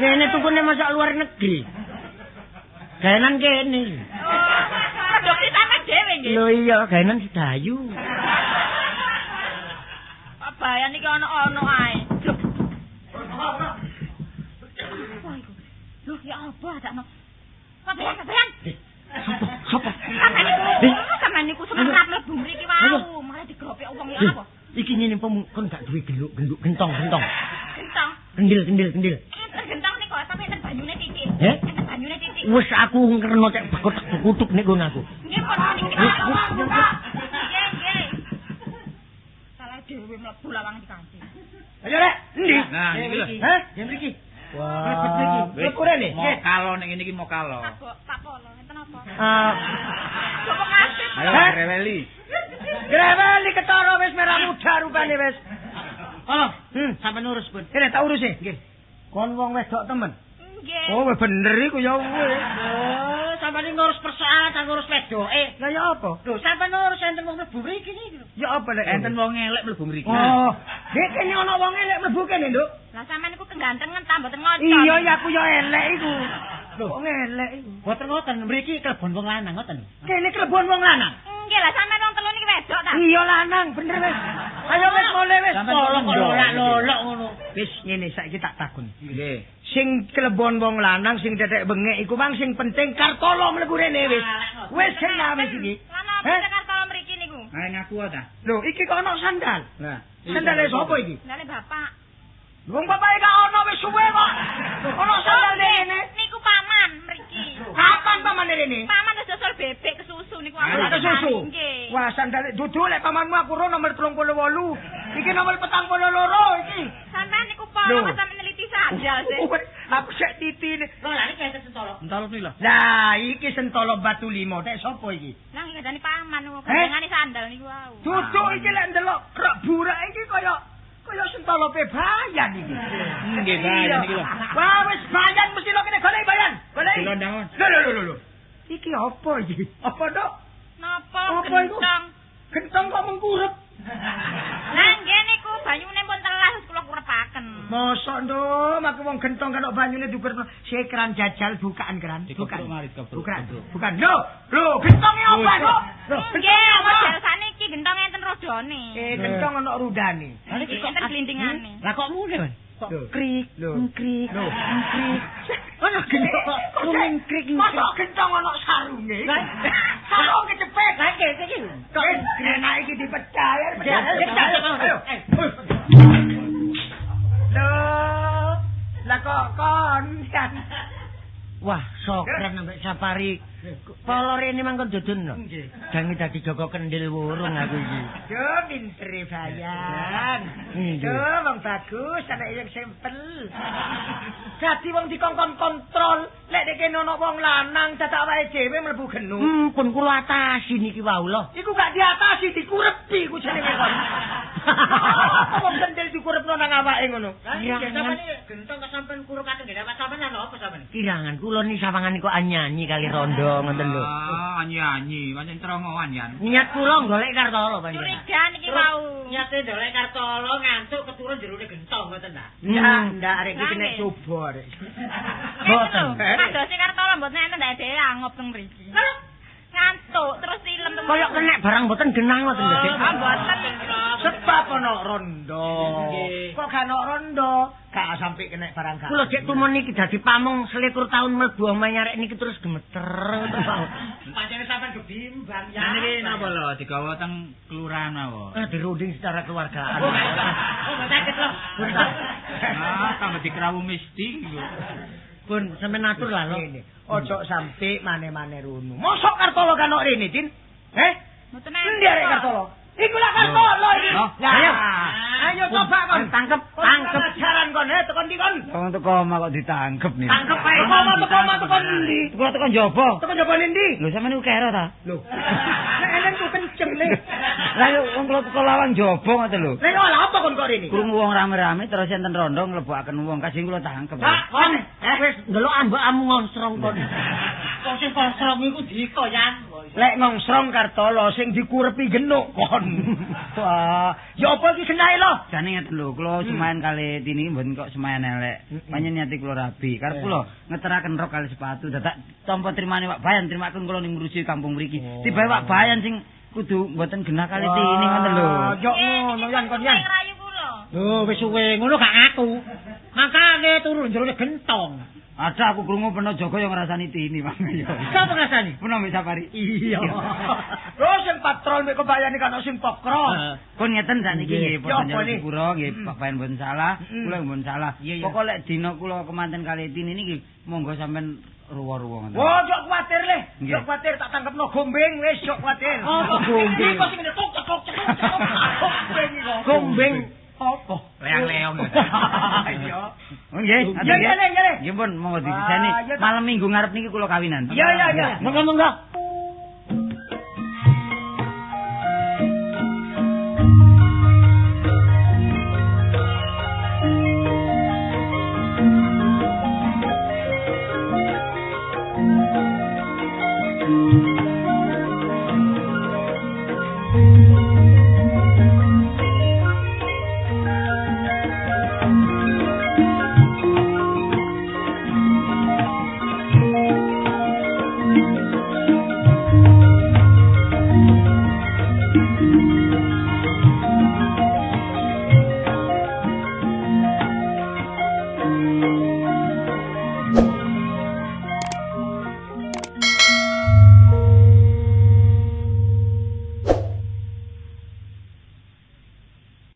Ngene tukune masak luar negeri. Gaenan kene. Produksi sampeyan dhewe nggih. Lho iya, gaenan sedayu. Pak Bayan iki ono ae. Loh, ya apa adakno? Pak Bayan. Sopo? Sampeyan niku semangat mlebu mriki wau, malah digropek wong ya apa? Iki ngene kon gak duwe genduk gentong. Gentong. Kendil. Enten gentong niku tapi enten banyune titik. Enten banyune titik. Wis aku ngerno cek kutuk nek nggon aku. Nggih pun niki. Nggih. Salah dhewe mlebu lawang di kancing. Ayo rek, endi? Nah, iki lho. Hah? Yen mriki. Wah, Wis kurene. mau kalo nek ngene iki mau kalo. Pak Polo, enten apa? Sopo ngasih? Ayo greweli. Greweli ketara wis merah muda rupane wis. Oh, sampeyan urus, Bun. Kene tak urus e. Nggih. Kon wong wedok temen. Nggih. Oh, bener iku ya wis. Oh, sampeyan ngurus persoalan tak ngurus wedoke. Lah ya apa? Lho, sampeyan ngurus enten wong mlebu mriki iki lho. Ya apa lek Enten wong elek mlebu mriki. Oh, dek kene ana wong elek mlebu kene, Nduk. Lah sampean niku kegantengan ta mboten ngocok. Iya, ya aku ya elek iku. Lho, wong elek iku. Boten ngoten, mriki klebon wong lanang ngoten. Kene klebon wong lanang. Nggih lah sampean wong telu niki wedok ta? Iya lanang, bener wis. Ayo wis mulai wis. Lolok ngono. Wis ngene saiki tak takon. Nggih. Sing klebon wong lanang sing tetek bengek iku mang sing penting Kartolo mlebu rene wis. Wis senam iki. Lan apa Jakarta mriki niku? Ae ngaku ta. Lho, iki kok ana sandal. Nah, Sandale sapa iki? Sandale bapak. Wong bapake gak ana wis suwe kok. Ana sandal rene. Niku paman mriki. Kapan pamane rene? Paman wis dosol bebek ke susu niku. Ada susu. Nggih. Wah, sandale dudu lek pamanmu aku ro nomor 38. Iki nomor 42 iki. Sampeyan niku apa Lho. kok sampeyan neliti sandal sih? Aku sek titine. Lho, lha iki sentolo. Entol piro lho? Lah, iki sentolo batu limo. Tek sapa iki? Nang ngandani paman kok gandengane sandal niku wau. Dudu iki lek ndelok krek burak iki kaya sentolo bayan iki. Nggih, bayan iki lho. Wah, wis bayan mesti lo kene golek bayan. Golek. Dilondangon. Lho. Iki apa iki? Apa, Dok? Napa Apa iku? gentong? Gentong kok mengkurep. Lah nggih niku banyune pun telas kula kurepaken. Mosok nduk, aku wong gentong kan banyune dukur si keran jajal bukaan keran. Dikebruk mari, dikebruk. Bukan. Lho, gentonge apa, Dok? Nggih, model saniki gentong enten rodone. Gentong ana rudane. Enten glindingane. Lah kok mule, Mas? Lho. Krik, Lho. krik, Lho. krik. Ana gentong kuning krik. Mosok gentong ana sarunge. Sarung kecepet. Lah iki. Kok grenak iki dipecah ya. Ayo. Loh, lah kok kon kan. Wah, sokren ambek safari. Polo rene mangkon dudun lho. Nggih. Jange dadi Joko Kendil wurung aku iki. Yo pintere bayan. Nggih. Yo wong bagus, anak yang simpel. Dadi wong dikongkon kontrol, lek nek kene ana wong lanang dadak awake dhewe mlebu genu. Pun kula atasi niki wau lho. Iku gak diatasi, dikurepi ku jenenge kon. Wong kendel dikurepno nang awake ngono. Gentong kesampean kurukaken nggih dapat sampean apa sampean? Kirangan kula ni sawangan niku anyanyi kali rondo ngoten lho. Ah, nyanyi, pancen terongoan yan. Niat kula golek Kartolo panjenengan. Curiga niki wau. Niate golek Kartolo ngantuk keturun jerone gentong ngoten ta. Ndak arek iki kena coba arek. Boten. Kadose Kartolo mboten enten ndak dhewe angop teng mriki. Ngantuk terus silem teng. Kayak kena barang mboten genang ngoten lho. Ah mboten. Sebab ana rondo. Nggih. Kok gak ana rondo? Gak sampai kena barang gak. Kula cek tumon niki dadi pamong selikur tahun mlebu omahe nyarek niki terus gemeter ngoten Pak. Pancene sampean gebimbang ya. Nah, niki napa lho digawa teng kelurahan mawon. Dirunding secara keluargaan. Oh, sakit loh. Ah, tambah dikrawu mesti iku. Pun sampeyan atur lah lho. Ngene. Ojo sampe mane-mane runu. Mosok Kartolo kan kok rene, Din? Mboten Endi arek Kartolo? Iku lah Kartolo iki. Loh, Ayo. Ayo coba kon. Tangkep. Jaran kon, tekan ndi kon? Wong teko omah kok ditangkep nih. Tangkep ae. Tekan ndi? Kula teko njaba. Tekan jaba ndi? Lho sampeyan niku kero ta? Lho. Nek enen ku kenceng le. Lah yo wong kula teko lawang njaba ngoten lho. Nek olah apa kon kok rene? Krungu wong rame-rame terus enten rondo nglebokaken wong kasih kula tangkep. Kon, Wis ndelok ambakmu ngonsrong kon. Kok sing konsrong iku diko yan. lek ngongsrong Kartolo sing dikurepi genuk kon. Wah, ya apa iki genahe lho? Jane ngeten lho, kula semayan kali tini mboten kok semayan elek. Panjen niati kula rabi. Karep kula ngeteraken rok kali sepatu dadak tampa trimane Pak Bayan trimaken kula ning ngurusi kampung mriki. Tibae Pak Bayan sing kudu mboten genah kali tini ngoten lho. Yo ngono yan kon yan. Rayu kula. Lho wis suwe ngono gak ngaku. Makane turu jerone gentong. Ada aku krungu peno Joko yang ngrasani tini Bang. Sapa ngrasani? Peno mbek Safari. Iya. Terus sing patrol mek kebayani kan sing pokro. Kon ngeten sakniki nggih Ya, padha apa nih? Pura nggih Pak Bayan mboten salah, kula mboten salah. Iya, iya. Pokok lek dina kula kemanten kali tini niki monggo sampean ruwa-ruwa ngoten. Oh, jok kuwatir le. Nggih. Jok kuwatir tak tangkepno gombeng wis jok kuwatir. Apa gombeng? Iki kok sing tok gombeng iki. Gombeng. Apa? Leang-leong. Iya. Oh nggih, Ya ya le. nggih pun monggo Wah, diseni. ya, tak- Malam Minggu ngarep niki kula kawinan. Iya. Monggo.